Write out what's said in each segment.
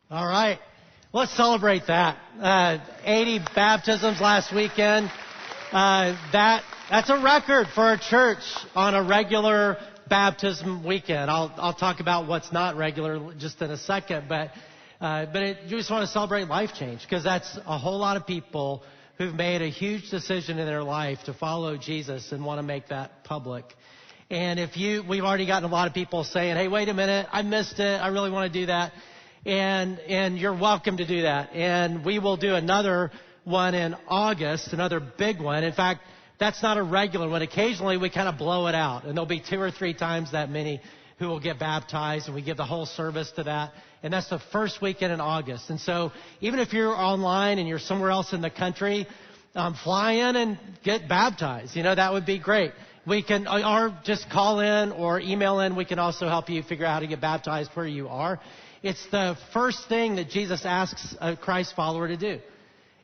All right. Let's celebrate that. 80 baptisms last weekend. That's a record for a church on a regular baptism weekend. I'll talk about what's not regular just in a second, but you just want to celebrate life change, because that's a whole lot of people who've made a huge decision in their life to follow Jesus and want to make that public. And we've already gotten a lot of people saying, hey, wait a minute, I missed it. I really want to do that. And you're welcome to do that. And we will do another one in August, another big one. In fact, that's not a regular one. Occasionally we kind of blow it out, and there'll be 2 or 3 times that many who will get baptized, and we give the whole service to that. And that's the first weekend in August. And so even if you're online and you're somewhere else in the country, fly in and get baptized. That would be great. We can, or just call in or email in. We can also help you figure out how to get baptized where you are. It's the first thing that Jesus asks a Christ follower to do,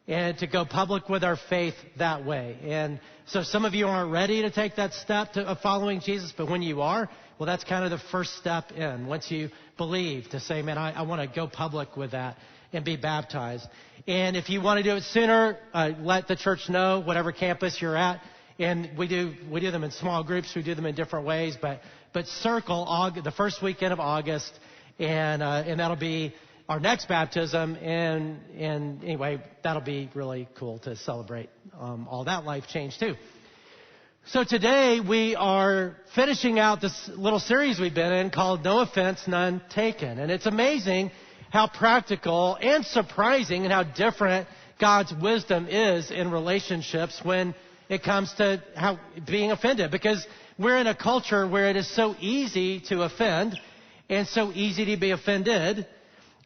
and to go public with our faith that way. And so some of you aren't ready to take that step of following Jesus, but when you are, well, that's kind of the first step in. Once you believe, to say, man, I want to go public with that and be baptized. And if you want to do it sooner, let the church know, whatever campus you're at. And we do them in small groups. We do them in different ways, but circle the first weekend of August, and that'll be our next baptism. And anyway, that'll be really cool to celebrate all that life change too. So today we are finishing out this little series we've been in called No Offense, None Taken. And it's amazing how practical and surprising and how different God's wisdom is in relationships when it comes to how being offended. Because we're in a culture where it is so easy to offend and so easy to be offended.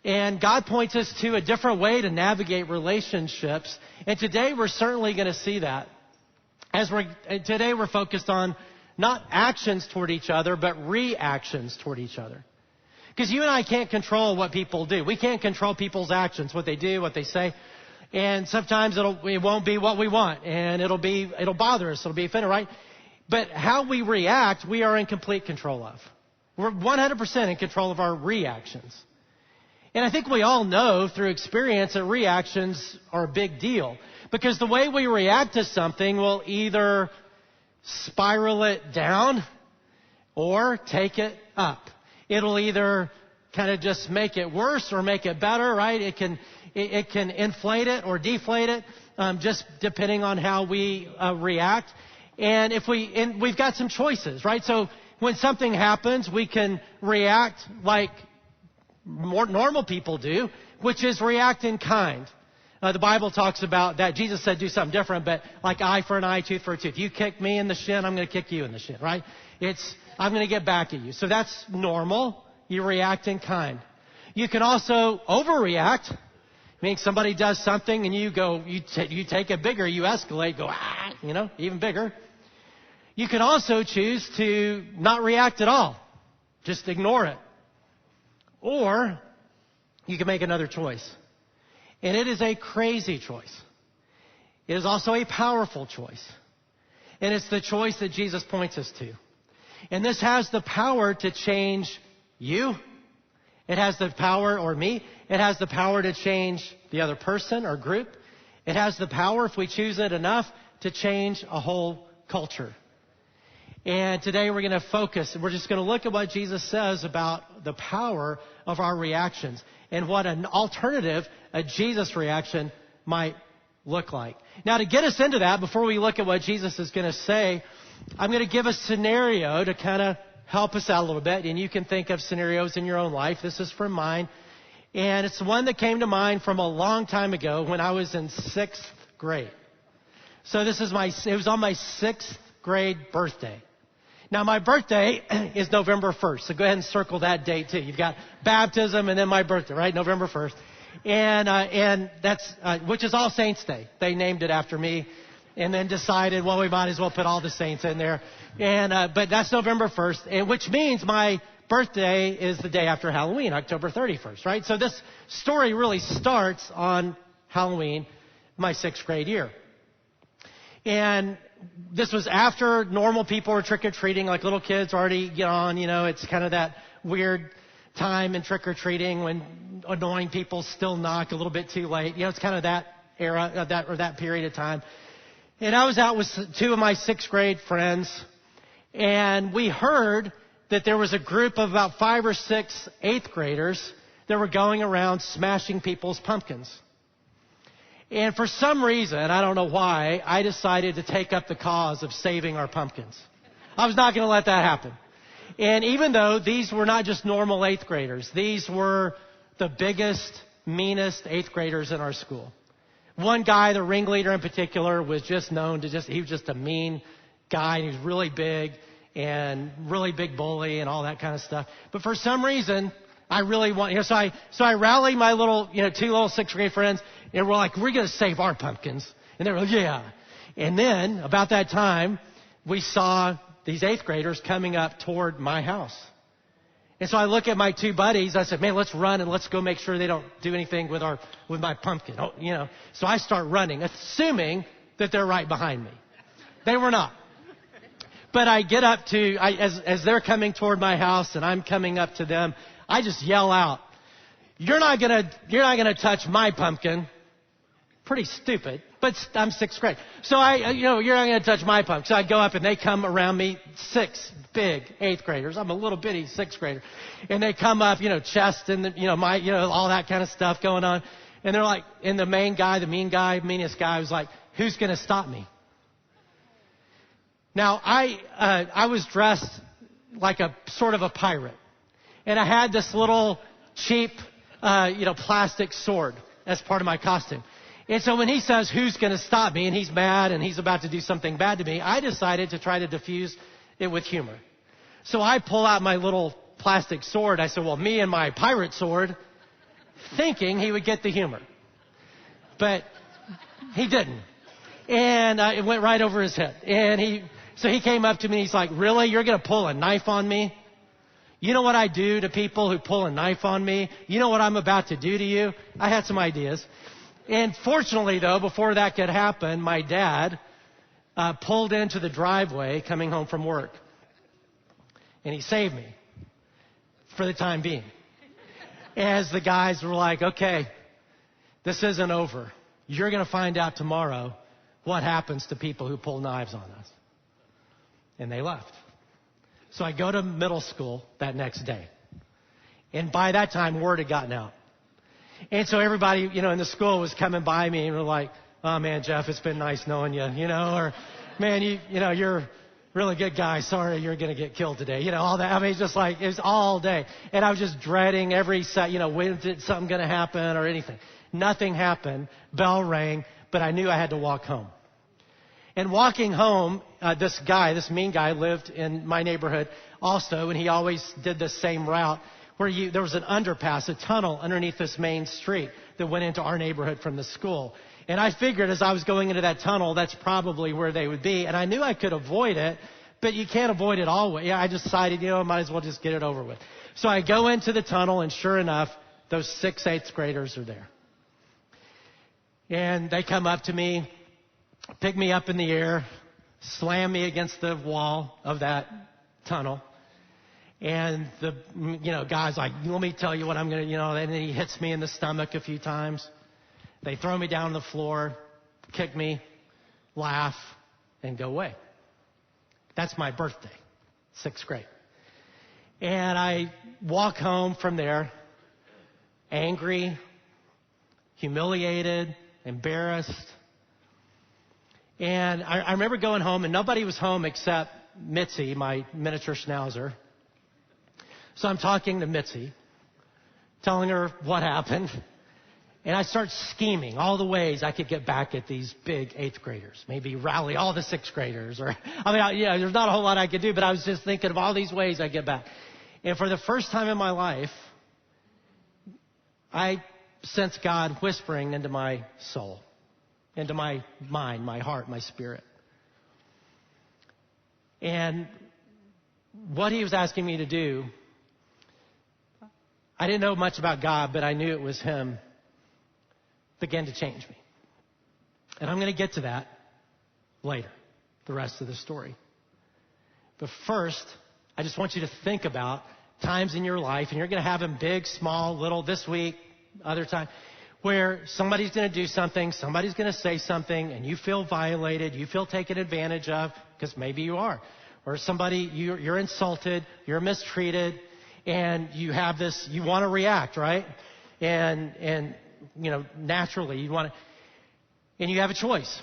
And God points us to a different way to navigate relationships. And today we're certainly going to see that. Today we're focused on not actions toward each other, but reactions toward each other. Because you and I can't control what people do. We can't control people's actions, what they do, what they say. And sometimes it won't be what we want, and it'll bother us. It'll be offended, right? But how we react, we are in complete control of. We're 100% in control of our reactions. And I think we all know through experience that reactions are a big deal, because the way we react to something will either spiral it down or take it up. It'll either kind of just make it worse or make it better, right? It can inflate it or deflate it, just depending on how we react. And we've got some choices, right? So when something happens, we can react like more normal people do, which is react in kind. The Bible talks about that. Jesus said do something different, but like eye for an eye, tooth for a tooth. You kick me in the shin, I'm going to kick you in the shin, right? I'm going to get back at you. So that's normal. You react in kind. You can also overreact. Meaning somebody does something and you take it bigger, you escalate, go, even bigger. You can also choose to not react at all. Just ignore it. Or you can make another choice. And it is a crazy choice. It is also a powerful choice. And it's the choice that Jesus points us to. And this has the power to change you. It has the power, or me, it has the power to change the other person or group. It has the power, if we choose it enough, to change a whole culture. And today we're going to focus, we're just going to look at what Jesus says about the power of our reactions and what an alternative, a Jesus reaction, might look like. Now, to get us into that, before we look at what Jesus is going to say, I'm going to give a scenario to kind of help us out a little bit. And you can think of scenarios in your own life. This is from mine. And it's one that came to mind from a long time ago when I was in 6th grade. So it was on my 6th grade birthday. Now, my birthday is November 1st. So go ahead and circle that date too. You've got baptism and then my birthday, right? November 1st. And that's, which is All Saints Day. They named it after me and then decided, well, we might as well put all the saints in there. But that's November 1st, which means my birthday is the day after Halloween, October 31st, right? So this story really starts on Halloween, my 6th grade year. And this was after normal people were trick-or-treating, like little kids already get on, it's kind of that weird time in trick-or-treating when annoying people still knock a little bit too late. It's kind of that era, that period of time. And I was out with two of my sixth grade friends, and we heard that there was a group of about 5 or 6 eighth graders that were going around smashing people's pumpkins. And for some reason, I don't know why, I decided to take up the cause of saving our pumpkins. I was not going to let that happen. And even though these were not just normal eighth graders, these were the biggest, meanest eighth graders in our school. One guy, the ringleader in particular, was just known to he was just a mean guy, and he was really big and really big bully and all that kind of stuff. But for some reason, I really want, so I rallied my little, 2 little sixth grade friends, and we're like, we're going to save our pumpkins. And they were like, yeah. And then about that time, we saw these eighth graders coming up toward my house. And so I look at my 2 buddies. I said, man, let's run and let's go make sure they don't do anything with my pumpkin. So I start running, assuming that they're right behind me. They were not. But I get up as they're coming toward my house and I'm coming up to them, I just yell out, you're not gonna touch my pumpkin. Pretty stupid, but I'm sixth grade. So you're not going to touch my pumpkin. So I go up and they come around me, 6 big eighth graders. I'm a little bitty sixth grader. And they come up, chest and, all that kind of stuff going on. And they're like, and the meanest guy was like, who's going to stop me? Now, I was dressed like a sort of a pirate. And I had this little cheap, plastic sword as part of my costume. And so when he says, who's going to stop me, and he's mad and he's about to do something bad to me, I decided to try to diffuse it with humor. So I pull out my little plastic sword. I said, well, me and my pirate sword, thinking he would get the humor. But he didn't. And it went right over his head. And so he came up to me and he's like, really? You're going to pull a knife on me? You know what I do to people who pull a knife on me? You know what I'm about to do to you? I had some ideas. And fortunately, though, before that could happen, my dad pulled into the driveway coming home from work. And he saved me for the time being. As the guys were like, okay, this isn't over. You're going to find out tomorrow what happens to people who pull knives on us. And they left. So I go to middle school that next day. And by that time, word had gotten out. And so everybody, in the school was coming by me and were like, oh man, Jeff, it's been nice knowing you, or man, you're a really good guy. Sorry, you're going to get killed today. All that. I mean, it's just like, it was all day. And I was just dreading every set, when is something going to happen or anything. Nothing happened. Bell rang, but I knew I had to walk home. And walking home, this mean guy lived in my neighborhood also, and he always did the same route. There was an underpass, a tunnel underneath this main street that went into our neighborhood from the school. And I figured as I was going into that tunnel, that's probably where they would be. And I knew I could avoid it, but you can't avoid it always. I decided, I might as well just get it over with. So I go into the tunnel, and sure enough, those 6 eighth graders are there. And they come up to me, pick me up in the air, slam me against the wall of that tunnel. And the, guy's like, let me tell you what I'm going to, and then he hits me in the stomach a few times. They throw me down on the floor, kick me, laugh, and go away. That's my birthday, 6th grade. And I walk home from there, angry, humiliated, embarrassed. And I remember going home, and nobody was home except Mitzi, my miniature schnauzer. So I'm talking to Mitzi, telling her what happened. And I start scheming all the ways I could get back at these big 8th graders. Maybe rally all the 6th graders. There's not a whole lot I could do, but I was just thinking of all these ways I get back. And for the first time in my life, I sensed God whispering into my soul, into my mind, my heart, my spirit. And what he was asking me to do, I didn't know much about God, but I knew it was him, began to change me. And I'm going to get to that later, the rest of the story. But first, I just want you to think about times in your life, and you're going to have them big, small, little, this week, other time, where somebody's going to do something, somebody's going to say something, and you feel violated, you feel taken advantage of, because maybe you are. Or you're insulted, you're mistreated, and you have this, you want to react, right? And naturally you want to, and you have a choice.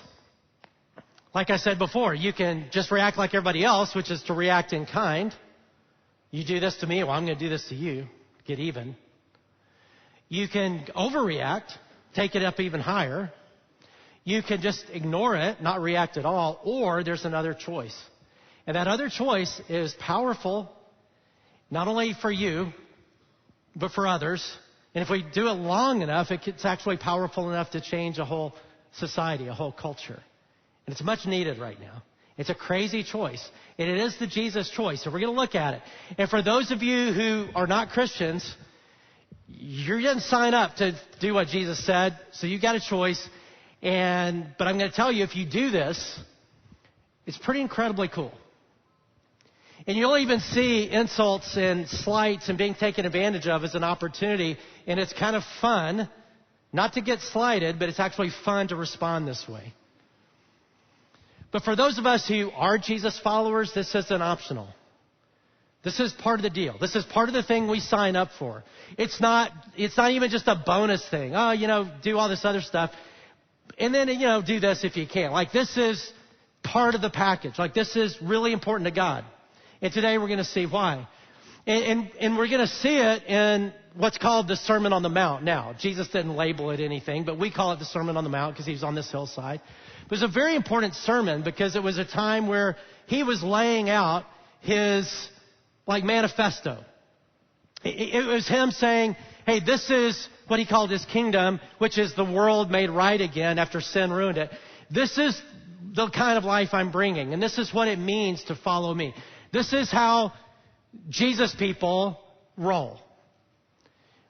Like I said before, you can just react like everybody else, which is to react in kind. You do this to me, well, I'm going to do this to you, get even. You can overreact, take it up even higher. You can just ignore it, not react at all, or there's another choice. And that other choice is powerful, not only for you, but for others. And if we do it long enough, it's actually powerful enough to change a whole society, a whole culture. And it's much needed right now. It's a crazy choice. And it is the Jesus choice. So we're going to look at it. And for those of you who are not Christians, you didn't sign up to do what Jesus said. So you got a choice. But I'm going to tell you, if you do this, it's pretty incredibly cool. And you'll even see insults and slights and being taken advantage of as an opportunity. And it's kind of fun, not to get slighted, but it's actually fun to respond this way. But for those of us who are Jesus followers, this isn't optional. This is part of the deal. This is part of the thing we sign up for. It's not even just a bonus thing. Oh, do all this other stuff. And then, do this if you can. Like, this is part of the package. Like, this is really important to God. And today we're going to see why. And we're going to see it in what's called the Sermon on the Mount. Now, Jesus didn't label it anything, but we call it the Sermon on the Mount because he was on this hillside. It was a very important sermon because it was a time where he was laying out his, manifesto. It was him saying, hey, this is what he called his kingdom, which is the world made right again after sin ruined it. This is the kind of life I'm bringing, and this is what it means to follow me. This is how Jesus people roll.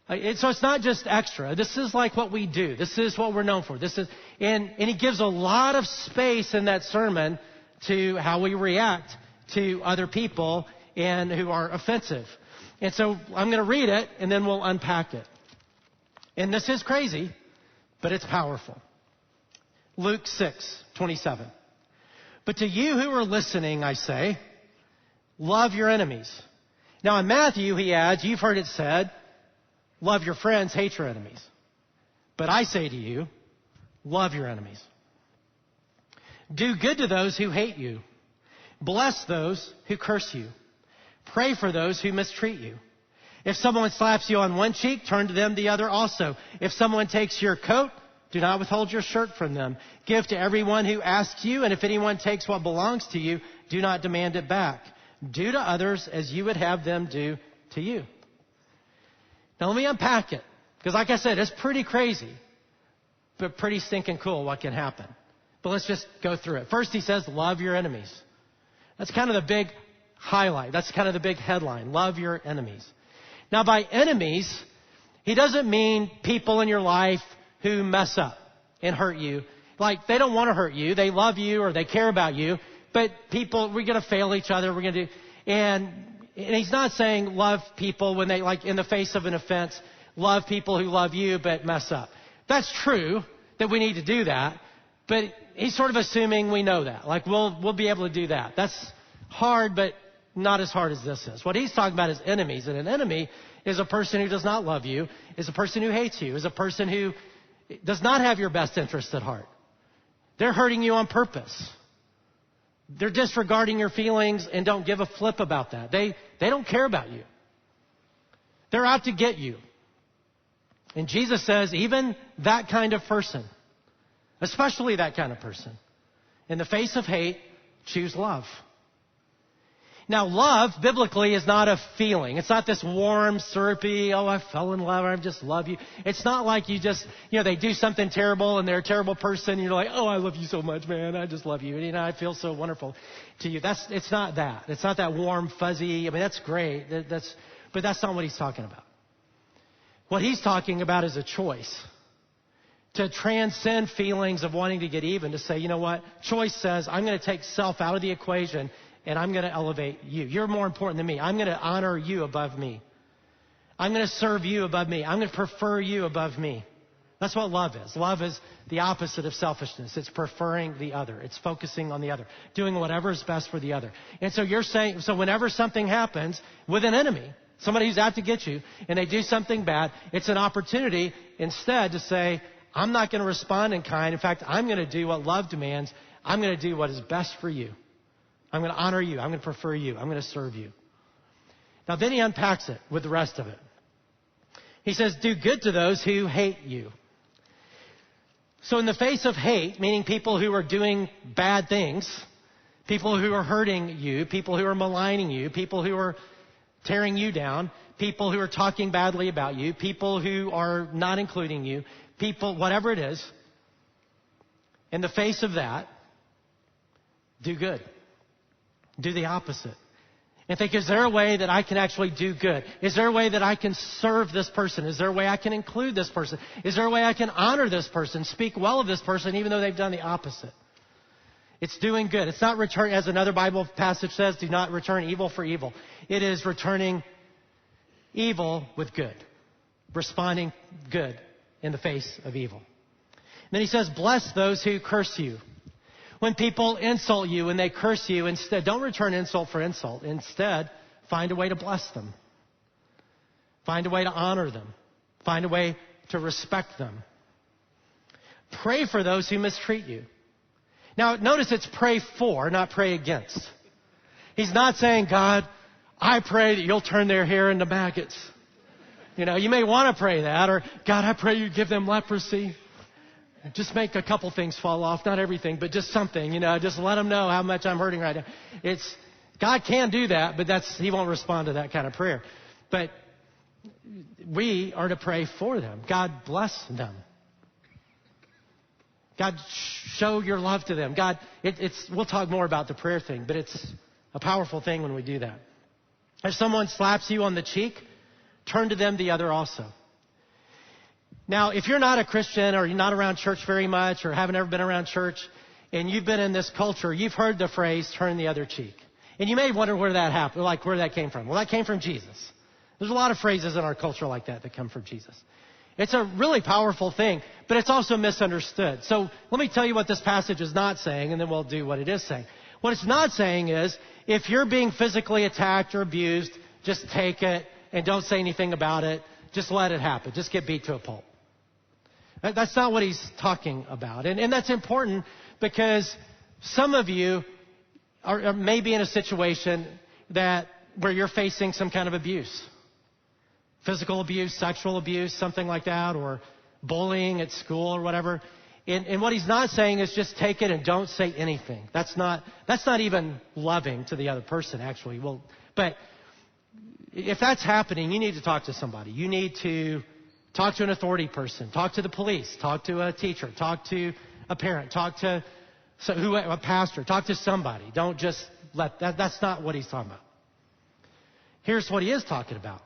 So it's not just extra. This is like what we do. This is what we're known for. And he gives a lot of space in that sermon to how we react to other people and who are offensive. And so I'm going to read it and then we'll unpack it. And this is crazy, but it's powerful. Luke 6:27. But to you who are listening, I say, love your enemies. Now in Matthew, he adds, you've heard it said, love your friends, hate your enemies. But I say to you, love your enemies. Do good to those who hate you. Bless those who curse you. Pray for those who mistreat you. If someone slaps you on one cheek, turn to them the other also. If someone takes your coat, do not withhold your shirt from them. Give to everyone who asks you, and if anyone takes what belongs to you, do not demand it back. Do to others as you would have them do to you. Now let me unpack it, because like I said, it's pretty crazy, but pretty stinking cool what can happen. But let's just go through it. First, he says, love your enemies. That's kind of the big highlight. That's kind of the big headline. Love your enemies. Now, by enemies, he doesn't mean people in your life who mess up and hurt you. Like, they don't want to hurt you. They love you or they care about you. But people, we're going to fail each other. We're going to do, and he's not saying love people when they, like, in the face of an offense, love people who love you but mess up. That's true that we need to do that. But he's sort of assuming we know that. Like, we'll be able to do that. That's hard, but not as hard as this is. What he's talking about is enemies. And an enemy is a person who does not love you, is a person who hates you, is a person who does not have your best interest at heart. They're hurting you on purpose. They're disregarding your feelings and don't give a flip about that. They don't care about you. They're out to get you. And Jesus says even that kind of person, especially that kind of person, in the face of hate, choose love. Now, love, biblically, is not a feeling. It's not this warm, syrupy, oh, I fell in love, I just love you. It's not like you just, they do something terrible and they're a terrible person and you're like, oh, I love you so much, man, I just love you. And, I feel so wonderful to you. It's not that. It's not that warm, fuzzy, that's great. But that's not what he's talking about. What he's talking about is a choice. To transcend feelings of wanting to get even, to say, you know what? Choice says, I'm going to take self out of the equation and I'm going to elevate you. You're more important than me. I'm going to honor you above me. I'm going to serve you above me. I'm going to prefer you above me. That's what love is. Love is the opposite of selfishness. It's preferring the other. It's focusing on the other, doing whatever is best for the other. And so you're saying, so whenever something happens with an enemy, somebody who's out to get you, and they do something bad, it's an opportunity instead to say, I'm not going to respond in kind. In fact, I'm going to do what love demands. I'm going to do what is best for you. I'm going to honor you. I'm going to prefer you. I'm going to serve you. Now, then he unpacks it with the rest of it. He says, do good to those who hate you. So in the face of hate, meaning people who are doing bad things, people who are hurting you, people who are maligning you, people who are tearing you down, people who are talking badly about you, people who are not including you, people, whatever it is, in the face of that, do good. Do the opposite. And think, is there a way that I can actually do good? Is there a way that I can serve this person? Is there a way I can include this person? Is there a way I can honor this person, speak well of this person, even though they've done the opposite? It's doing good. It's not return, as another Bible passage says, do not return evil for evil. It is returning evil with good. Responding good in the face of evil. And then he says, bless those who curse you. When people insult you and they curse you, instead, don't return insult for insult. Instead, find a way to bless them. Find a way to honor them. Find a way to respect them. Pray for those who mistreat you. Now, notice it's pray for, not pray against. He's not saying, God, I pray that you'll turn their hair into maggots. You know, you may want to pray that, or God, I pray you give them leprosy. Just make a couple things fall off, not everything, but just something, you know, just let them know how much I'm hurting right now. God can do that, but He won't respond to that kind of prayer. But we are to pray for them. God bless them. God, show your love to them. God, we'll talk more about the prayer thing, but it's a powerful thing when we do that. If someone slaps you on the cheek, turn to them the other also. Now, if you're not a Christian or you're not around church very much or haven't ever been around church and you've been in this culture, you've heard the phrase, turn the other cheek. And you may wonder where that happened, like where that came from. Well, that came from Jesus. There's a lot of phrases in our culture like that come from Jesus. It's a really powerful thing, but it's also misunderstood. So let me tell you what this passage is not saying, and then we'll do what it is saying. What it's not saying is, if you're being physically attacked or abused, just take it and don't say anything about it. Just let it happen. Just get beat to a pulp. That's not what he's talking about. And that's important because some of you are maybe in a situation where you're facing some kind of abuse. Physical abuse, sexual abuse, something like that, or bullying at school or whatever. And what he's not saying is just take it and don't say anything. That's not even loving to the other person, actually. Well, but if that's happening, you need to talk to somebody. You need to talk to an authority person. Talk to the police. Talk to a teacher. Talk to a parent. Talk to a pastor. Talk to somebody. Don't just let that. That's not what he's talking about. Here's what he is talking about.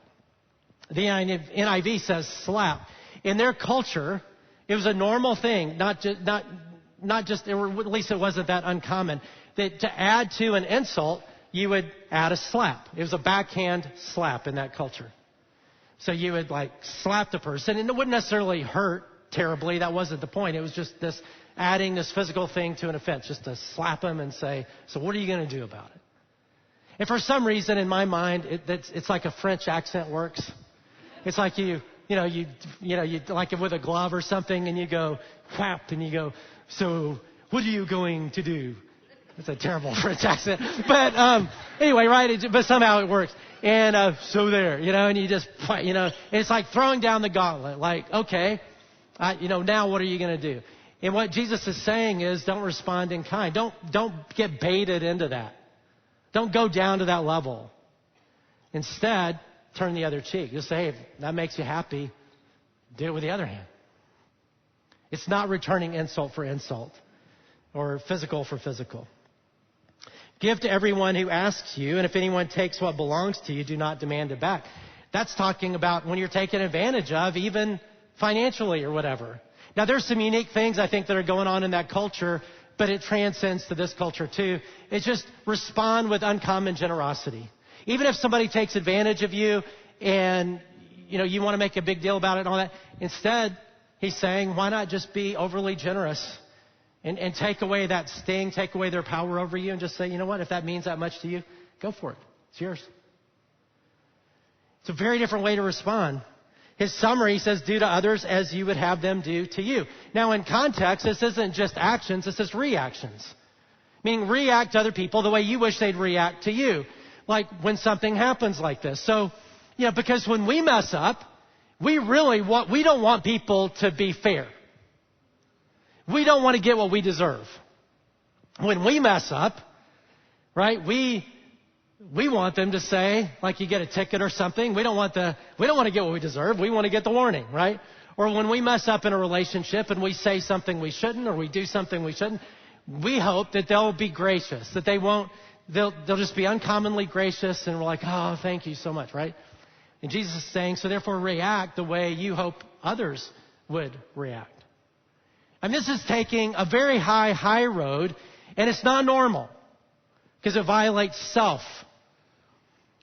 The NIV says slap. In their culture, it was a normal thing, not just, or at least it wasn't that uncommon, that to add to an insult, you would add a slap. It was a backhand slap in that culture. So you would slap the person, and it wouldn't necessarily hurt terribly. That wasn't the point. It was just this adding this physical thing to an offense, just to slap them and say, so what are you going to do about it? And for some reason in my mind, it's like a French accent works. It's like you like it with a glove or something, and you go whap, and you go, so what are you going to do? It's a terrible French accent, but anyway, right? But somehow it works. And so there, and you just, and it's like throwing down the gauntlet. Like, okay, now what are you going to do? And what Jesus is saying is, don't respond in kind. Don't get baited into that. Don't go down to that level. Instead, turn the other cheek. Just say, hey, if that makes you happy, do it with the other hand. It's not returning insult for insult or physical for physical. Give to everyone who asks you, and if anyone takes what belongs to you, do not demand it back. That's talking about when you're taken advantage of, even financially or whatever. Now, there's some unique things I think that are going on in that culture but it transcends to this culture too. It's just respond with uncommon generosity. Even if somebody takes advantage of you and, you want to make a big deal about it and all that, instead, he's saying, why not just be overly generous and take away that sting, take away their power over you and just say, you know what, if that means that much to you, go for it. It's yours. It's a very different way to respond. His summary says, do to others as you would have them do to you. Now, in context, this isn't just actions, this is reactions. Meaning react to other people the way you wish they'd react to you. Like when something happens like this. So, because when we mess up, we don't want people to be fair. We don't want to get what we deserve. When we mess up, right, we want them to say, like you get a ticket or something, we don't want to get what we deserve. We want to get the warning, right? Or when we mess up in a relationship and we say something we shouldn't or we do something we shouldn't, we hope that they'll be gracious, that they'll just be uncommonly gracious and we're like, oh, thank you so much, right? And Jesus is saying, so therefore react the way you hope others would react. And this is taking a very high road, and it's not normal because it violates self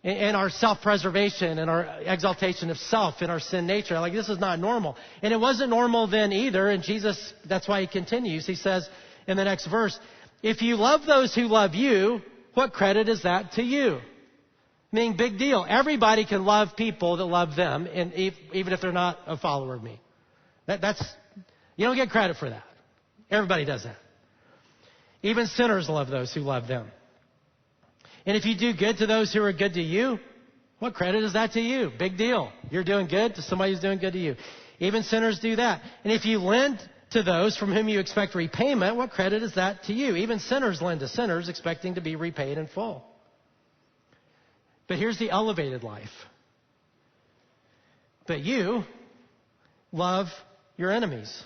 and our self-preservation and our exaltation of self and our sin nature. Like, this is not normal. And it wasn't normal then either, and Jesus, that's why he continues. He says in the next verse, if you love those who love you, what credit is that to you? Meaning, big deal. Everybody can love people that love them, and even if they're not a follower of me. You don't get credit for that. Everybody does that. Even sinners love those who love them. And if you do good to those who are good to you, what credit is that to you? Big deal. You're doing good to somebody who's doing good to you. Even sinners do that. And if you lend to those from whom you expect repayment, what credit is that to you? Even sinners lend to sinners expecting to be repaid in full. But here's the elevated life. But you love your enemies.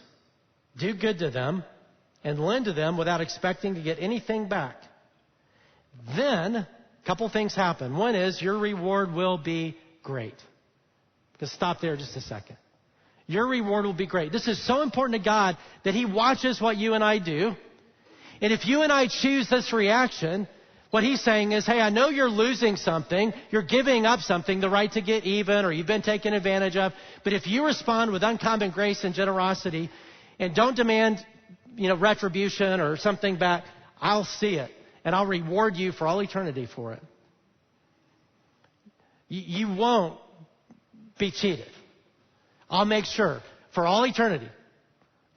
Do good to them and lend to them without expecting to get anything back. Then, a couple things happen. One is your reward will be great. Just stop there just a second. Your reward will be great. This is so important to God that he watches what you and I do. And if you and I choose this reaction, what he's saying is, hey, I know you're losing something. You're giving up something, the right to get even, or you've been taken advantage of. But if you respond with uncommon grace and generosity and don't demand, retribution or something back, I'll see it. And I'll reward you for all eternity for it. You won't be cheated. I'll make sure for all eternity.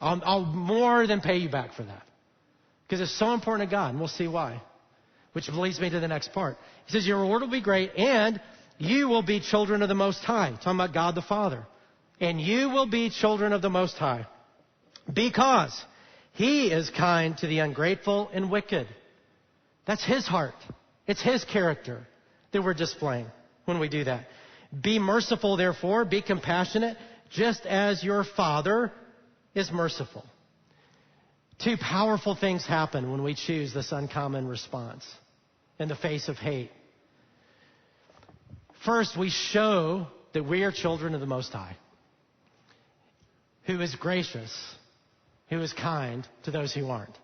I'll more than pay you back for that. Because it's so important to God, and we'll see why. Which leads me to the next part. He says, your reward will be great, and you will be children of the Most High. Talking about God the Father. And you will be children of the Most High. Because he is kind to the ungrateful and wicked. That's his heart. It's his character that we're displaying when we do that. Be merciful, therefore. Be compassionate, just as your Father is merciful. Two powerful things happen when we choose this uncommon response in the face of hate. First, we show that we are children of the Most High, who is gracious, who is kind to those who aren't.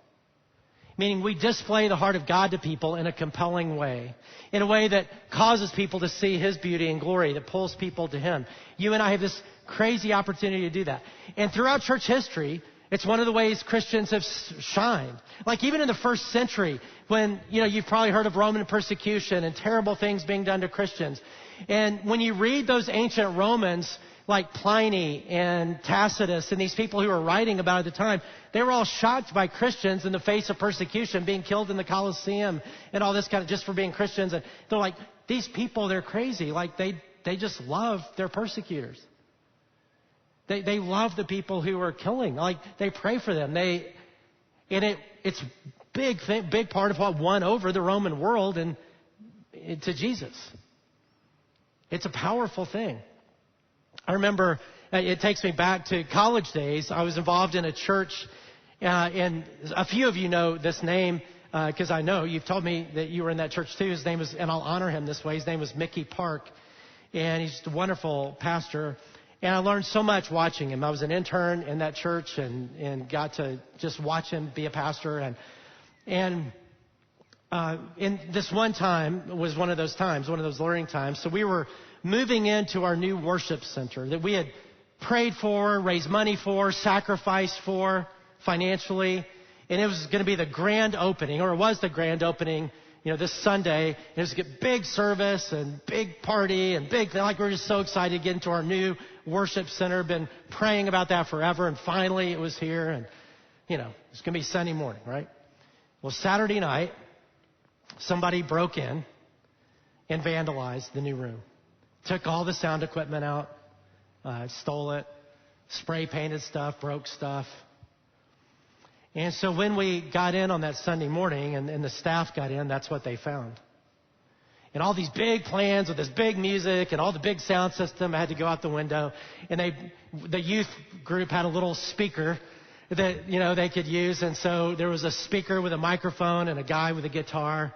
Meaning we display the heart of God to people in a compelling way, in a way that causes people to see his beauty and glory, that pulls people to him. You and I have this crazy opportunity to do that. And throughout church history, it's one of the ways Christians have shined. Like even in the first century, when, you've probably heard of Roman persecution and terrible things being done to Christians. And when you read those ancient Romans, like Pliny and Tacitus and these people who were writing about it at the time, they were all shocked by Christians in the face of persecution, being killed in the Colosseum and all this kind of just for being Christians. And they're like, these people, they're crazy. Like they just love their persecutors. They love the people who are killing. Like they pray for them. It's big part of what won over the Roman world and to Jesus. It's a powerful thing. I remember it takes me back to college days. I was involved in a church, and a few of you know this name because I know you've told me that you were in that church too. His name is, and I'll honor him this way. His name was Mickey Park, and he's just a wonderful pastor. And I learned so much watching him. I was an intern in that church and got to just watch him be a pastor. And And in this one time was one of those times, one of those learning times. So we were moving into our new worship center that we had prayed for, raised money for, sacrificed for financially. And it was going to be the grand opening, or it was the grand opening, this Sunday. It was a big service and big party and big, like we're just so excited to get into our new worship center. Been praying about that forever. And finally it was here. And, it's going to be Sunday morning, right? Well, Saturday night, somebody broke in and vandalized the new room. Took all the sound equipment out, stole it, spray painted stuff, broke stuff. And so when we got in on that Sunday morning and the staff got in, that's what they found. And all these big plans with this big music and all the big sound system had to go out the window. And the youth group had a little speaker that, they could use. And so there was a speaker with a microphone and a guy with a guitar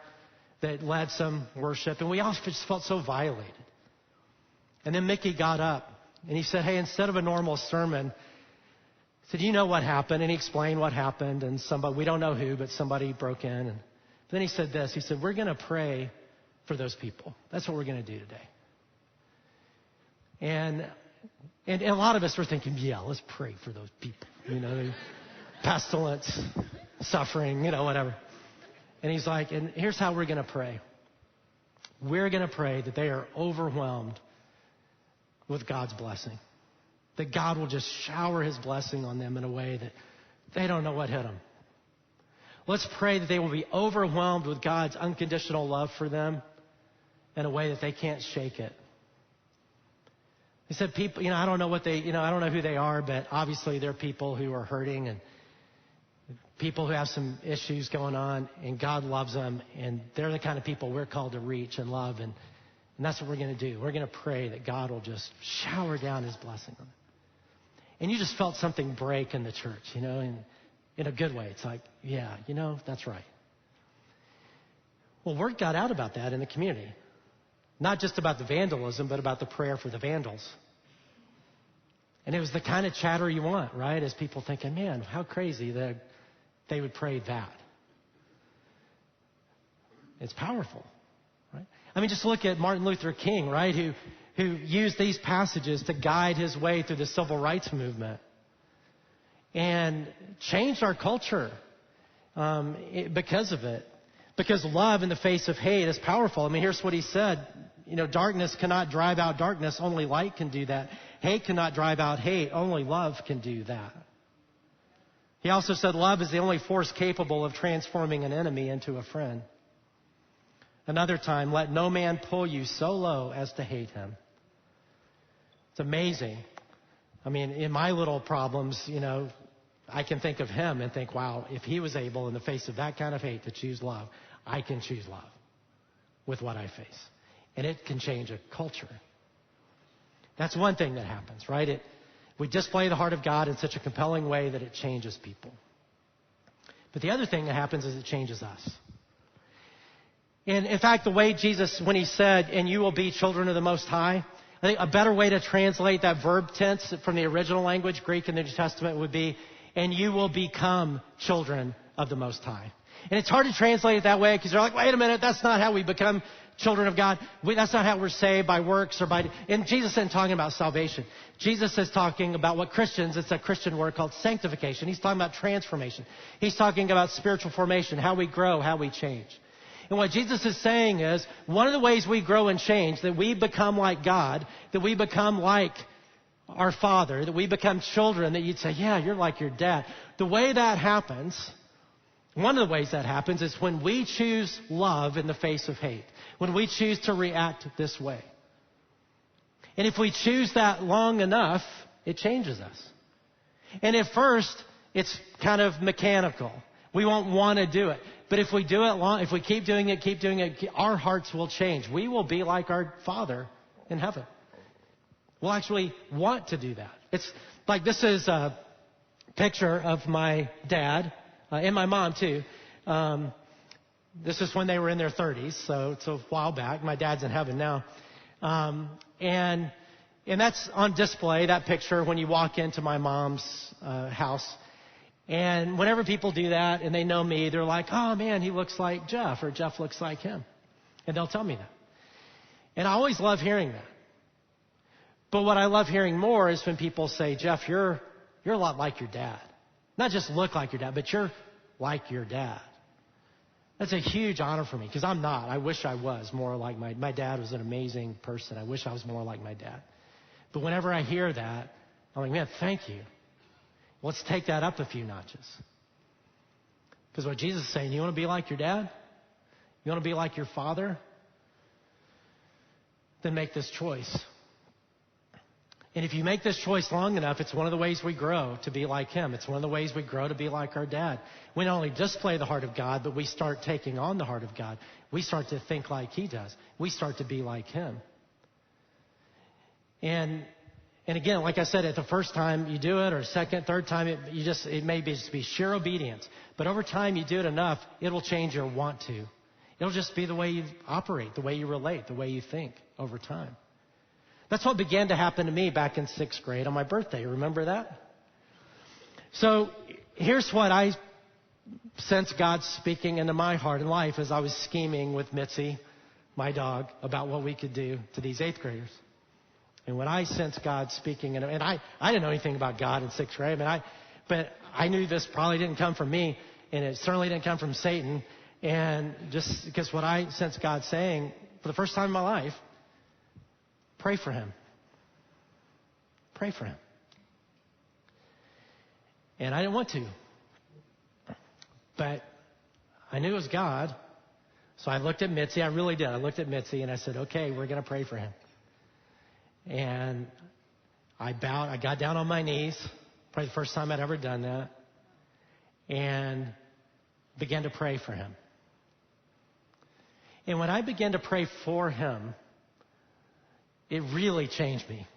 that led some worship. And we all just felt so violated. And then Mickey got up and he said, hey, instead of a normal sermon, he said, you know what happened? And he explained what happened. And we don't know who, but somebody broke in. And then he said this. He said, we're going to pray for those people. That's what we're going to do today. And a lot of us were thinking, yeah, let's pray for those people. Pestilence, suffering, whatever. And he's like, and here's how we're going to pray. We're going to pray that they are overwhelmed with God's blessing. That God will just shower his blessing on them in a way that they don't know what hit them. Let's pray that they will be overwhelmed with God's unconditional love for them in a way that they can't shake it. He said, people, I don't know I don't know who they are, but obviously they're people who are hurting and people who have some issues going on, and God loves them, and they're the kind of people we're called to reach and love, and that's what we're going to do. We're going to pray that God will just shower down his blessing on them. And you just felt something break in the church, in a good way. It's like, yeah, that's right. Well, word got out about that in the community. Not just about the vandalism, but about the prayer for the vandals. And it was the kind of chatter you want, right? As people thinking, man, how crazy that they would pray that. It's powerful, right? I mean, just look at Martin Luther King, right? Who used these passages to guide his way through the civil rights movement and changed our culture because of it. Because love in the face of hate is powerful. I mean, here's what he said. Darkness cannot drive out darkness. Only light can do that. Hate cannot drive out hate. Only love can do that. He also said love is the only force capable of transforming an enemy into a friend. Another time, let no man pull you so low as to hate him. It's amazing. I mean, in my little problems, I can think of him and think, wow, if he was able in the face of that kind of hate to choose love, I can choose love with what I face. And it can change a culture. That's one thing that happens, right? We display the heart of God in such a compelling way that it changes people. But the other thing that happens is it changes us. And in fact, the way Jesus, when he said, and you will be children of the Most High, I think a better way to translate that verb tense from the original language, Greek in the New Testament, would be, and you will become children of the Most High. And it's hard to translate it that way because you're like, wait a minute, that's not how we become children of God. That's not how we're saved, by works or by... And Jesus isn't talking about salvation. Jesus is talking about what Christians, it's a Christian word called sanctification. He's talking about transformation. He's talking about spiritual formation, how we grow, how we change. And what Jesus is saying is, one of the ways we grow and change, that we become like God, that we become like our Father, that we become children, that you'd say, yeah, you're like your dad. The way that happens, one of the ways that happens is when we choose love in the face of hate, when we choose to react this way. And if we choose that long enough, it changes us. And at first, it's kind of mechanical. We won't want to do it. But if we do it long, if we keep doing it, our hearts will change. We will be like our Father in heaven. We'll actually want to do that. It's like, this is a picture of my dad and my mom too. This is when they were in their 30s, so it's a while back. My dad's in heaven now. And that's on display, that picture, when you walk into my mom's house. And whenever people do that and they know me, they're like, oh man, he looks like Jeff, or Jeff looks like him. And they'll tell me that. And I always love hearing that. But what I love hearing more is when people say, Jeff, you're a lot like your dad. Not just look like your dad, but you're like your dad. That's a huge honor for me, because I'm not. I wish I was more like my dad was an amazing person. I wish I was more like my dad. But whenever I hear that, I'm like, man, thank you. Let's take that up a few notches. Because what Jesus is saying, you want to be like your dad? You want to be like your father? Then make this choice. And if you make this choice long enough, it's one of the ways we grow to be like him. It's one of the ways we grow to be like our dad. We not only display the heart of God, but we start taking on the heart of God. We start to think like he does. We start to be like him. And again, like I said, at the first time you do it, or second, third time, it may just be sheer obedience. But over time you do it enough, it'll change your want to. It'll just be the way you operate, the way you relate, the way you think over time. That's what began to happen to me back in 6th grade on my birthday. Remember that? So here's what I sensed God speaking into my heart and life as I was scheming with Mitzi, my dog, about what we could do to these 8th graders. And when I sensed God speaking, and I didn't know anything about God in 6th grade, but I knew this probably didn't come from me, and it certainly didn't come from Satan. And just because what I sensed God saying for the first time in my life, pray for him. Pray for him. And I didn't want to. But I knew it was God. So I looked at Mitzi. I really did. I looked at Mitzi and I said, okay, we're going to pray for him. And I bowed. I got down on my knees. Probably the first time I'd ever done that. And began to pray for him. And when I began to pray for him, it really changed me.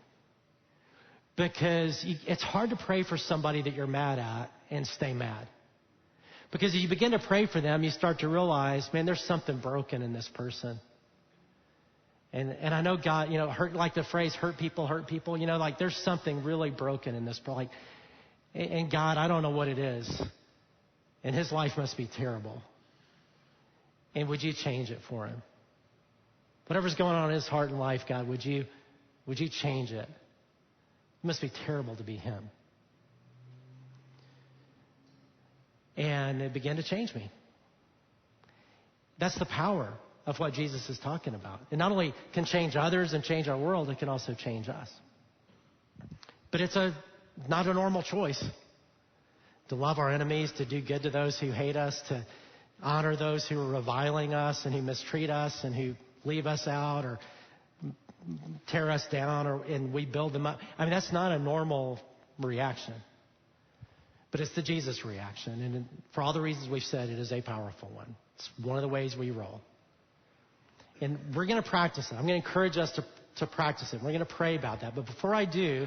Because it's hard to pray for somebody that you're mad at and stay mad. Because as you begin to pray for them, you start to realize, man, there's something broken in this person. And I know God, hurt, like the phrase, hurt people, like there's something really broken in this. Like, and God, I don't know what it is. And his life must be terrible. And would you change it for him? Whatever's going on in his heart and life, God, would you change it? It must be terrible to be him. And it began to change me. That's the power of what Jesus is talking about. It not only can change others and change our world, it can also change us. But it's not a normal choice to love our enemies, to do good to those who hate us, to honor those who are reviling us and who mistreat us and who leave us out or tear us down, and we build them up. I mean, that's not a normal reaction. But it's the Jesus reaction. And for all the reasons we've said, it is a powerful one. It's one of the ways we roll. And we're going to practice it. I'm going to encourage us to practice it. We're going to pray about that. But before I do,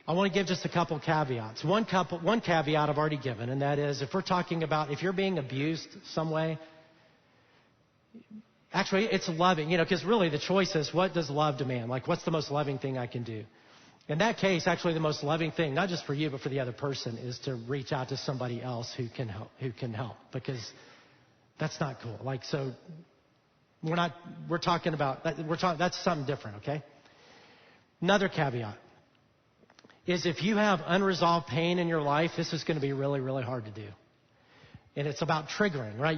I want to give just a couple caveats. One caveat I've already given, and that is if we're talking about if you're being abused some way, actually it's loving, because really the choice is what does love demand? Like what's the most loving thing I can do? In that case, actually the most loving thing, not just for you but for the other person, is to reach out to somebody else who can help, because that's not cool. Like, so we're talking about that's something different, okay? Another caveat is if you have unresolved pain in your life, this is going to be really, really hard to do. And it's about triggering, right?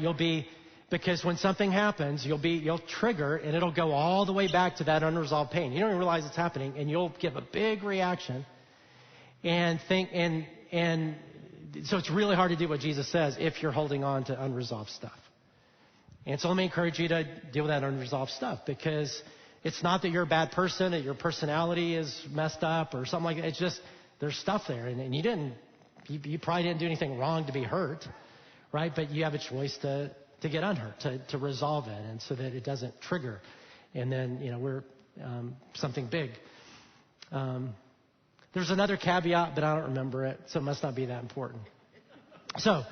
Because when something happens, you'll trigger and it'll go all the way back to that unresolved pain. You don't even realize it's happening, and you'll give a big reaction and think, and so it's really hard to do what Jesus says if you're holding on to unresolved stuff. And so let me encourage you to deal with that unresolved stuff, because it's not that you're a bad person, that your personality is messed up or something like that. It's just there's stuff there, and you probably didn't do anything wrong to be hurt, right? But you have a choice to get unhurt, to resolve it, and so that it doesn't trigger. And then, we're something big. There's another caveat, but I don't remember it, so it must not be that important. So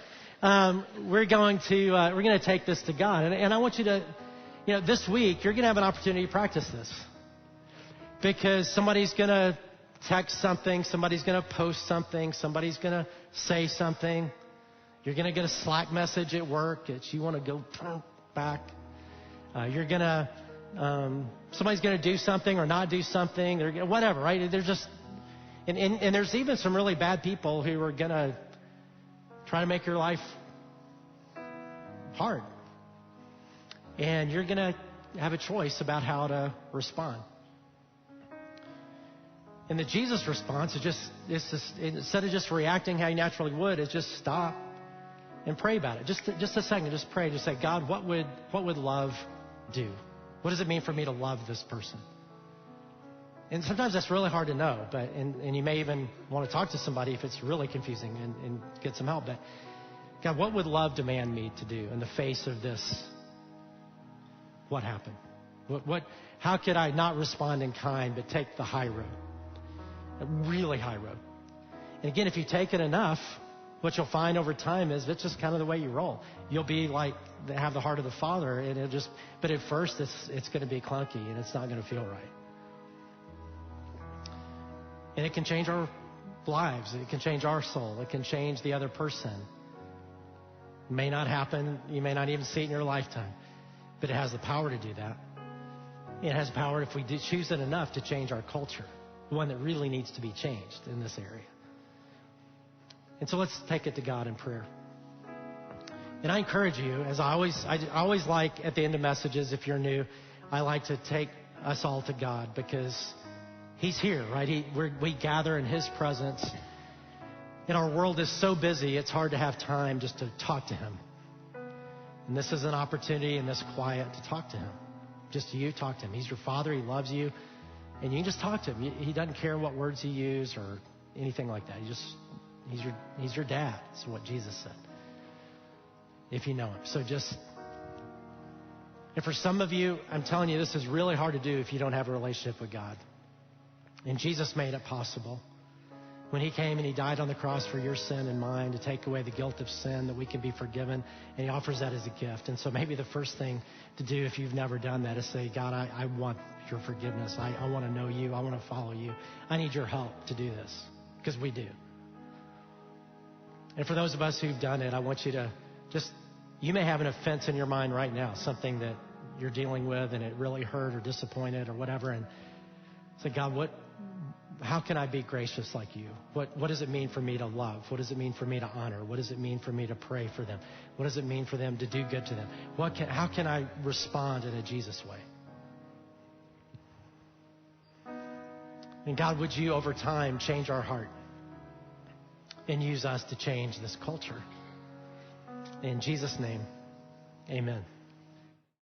we're going to take this to God, and I want you to, this week you're going to have an opportunity to practice this, because somebody's going to text something. Somebody's going to post something. Somebody's going to say something. You're going to get a Slack message at work that you want to go back. You're going to, somebody's going to do something or not do something, or whatever, right? There's just, and there's even some really bad people who are going to try to make your life hard. And you're going to have a choice about how to respond. And the Jesus response is just instead of just reacting how you naturally would, is just stop and pray about it. Just a second, just pray. Just say, God, what would love do? What does it mean for me to love this person? And sometimes that's really hard to know, but and you may even want to talk to somebody if it's really confusing and get some help. But God, what would love demand me to do in the face of this? What happened? How could I not respond in kind but take the high road? A really high road. And again, if you take it enough, what you'll find over time is it's just kind of the way you roll. You'll be like, have the heart of the Father, and but at first it's going to be clunky and it's not going to feel right. And it can change our lives. It can change our soul. It can change the other person. It may not happen. You may not even see it in your lifetime. But it has the power to do that. It has power, if we do choose it enough, to change our culture. The one that really needs to be changed in this area. And so let's take it to God in prayer. And I encourage you, as I always like at the end of messages, if you're new, I like to take us all to God because He's here, right? We gather in His presence. And our world is so busy, it's hard to have time just to talk to Him. And this is an opportunity in this quiet to talk to Him. Just you talk to Him. He's your Father. He loves you. And you can just talk to Him. He doesn't care what words you use or anything like that. He's your dad. That's what Jesus said. If you know Him. So and for some of you, I'm telling you, this is really hard to do if you don't have a relationship with God. And Jesus made it possible. When He came and He died on the cross for your sin and mine to take away the guilt of sin, that we can be forgiven. And He offers that as a gift. And so maybe the first thing to do if you've never done that is say, God, I want your forgiveness. I want to know you. I want to follow you. I need your help to do this, because we do. And for those of us who've done it, I want you to you may have an offense in your mind right now, something that you're dealing with and it really hurt or disappointed or whatever. And say, God, how can I be gracious like you? What does it mean for me to love? What does it mean for me to honor? What does it mean for me to pray for them? What does it mean for them to do good to them? How can I respond in a Jesus way? And God, would you over time change our heart and use us to change this culture? In Jesus' name, amen.